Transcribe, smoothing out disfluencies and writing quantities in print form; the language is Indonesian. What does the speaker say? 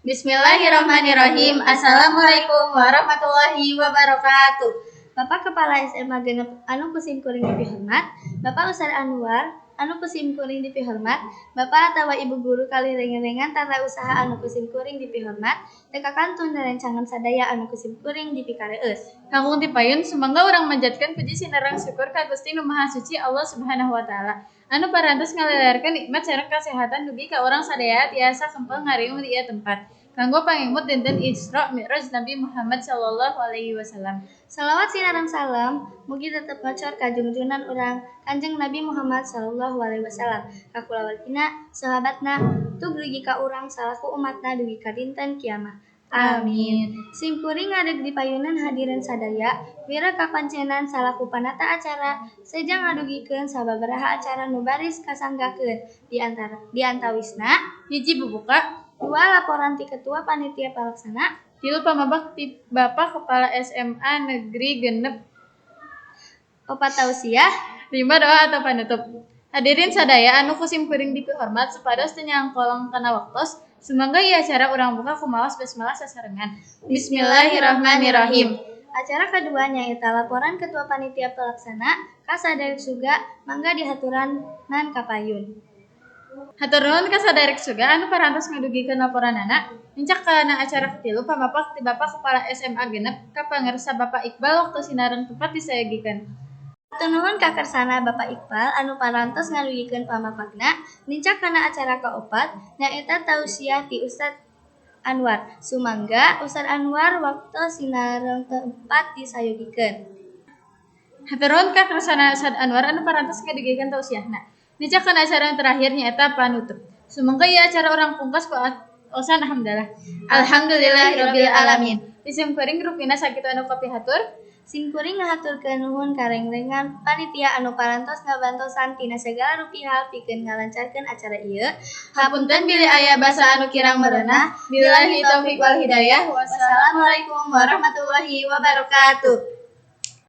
Bismillahirrahmanirrahim. Assalamualaikum warahmatullahi wabarakatuh. Bapak Kepala SMA genep anu kusim kuring dipihormat, Bapak Ustaz Anwar anu kusim kuring dipihormat, Bapak atawa Ibu guru kali rengan-rengan tata usaha anu kusim kuring dipihormat, teka kantun dan rencangan sadaya anu kusim kuring dipikareus. Kakung tipayun sumangga urang manjatkeun puji sinareng syukur ka Gusti Nu Maha Suci Allah Subhanahu wa taala. Anu parantos ngalelarkeun nikmat sareng kasehatan dugi ka urang sadaya tiasa kempel ngariung di ieu tempat. Kanggo pangimut dinten Isra Mi'raj Nabi Muhammad sallallahu alaihi wasallam. Salawat sinareng salam mugi tetep ngocor ka junjunan urang Kanjeng Nabi Muhammad sallallahu alaihi wasallam, ka kulawargina, sahabatna, tug dugi ka urang salaku umatna dugi ka dinten kiamat. Amin. Sim kuring ngadeg di payunan hadirin sadaya, wira kapancenan salaku panata acara, sejang ngadugikeun sababaraha acara nu baris kasanggakeun di antawisna Hiji bubuka, 2 laporan ti ketua panitia palaksana, 3 pamabak ti Bapak Kepala SMA Negeri Genep, 4 tausiah, 5 doa atau panutup. Hadirin sadaya anu kusim kuring dipihormat supados teu nyangkolong kana waktos, sumangga ieu acara urang buka ku maos basmalah sasarengan. Bismillahirrahmanirrahim. Acara kedua nyaeta laporan ketua panitia pelaksana ka Sadarek Suga mangga dihaturannan ka payun. Hatur nuhun ka Sadarek Suga anu parantos ngadugikeun laporanana. Mincak kana acara katilu pamapak ti Bapak Kepala SMA Genep ka pangarsa Bapak Iqbal waktu sinareng tempat disayagikeun. Hatur nuhun ka kersana Bapak Iqbal anu parantos ngadugikeun pamapagna. Mincak kana acara kaopat nyaeta tausiah ti Ustaz Anwar. Sumangga Ustaz Anwar waktu sinareng tempat disayogikeun. Hatur nuhun ka kersana Ustaz Anwar anu parantos ngadugikeun tausiahna. Mincak kana acara yang terakhir nyaeta panutup. Sumangga ieu acara urang pungkas ku osan alhamdulillah. Alhamdulillahirabbil alamin. Isim kuring rupina sakitu anu kapihatur. Sim kuring ngahaturkeun nuhun ka reng-rengan panitia anu parantos ngabantosan tina segala rupiah pikeun ngalancarkeun acara ieu. Hapunten bilih aya basa anu kirang merenah. Billahi taufiq wal hidayah. Wassalamualaikum warahmatullahi wabarakatuh.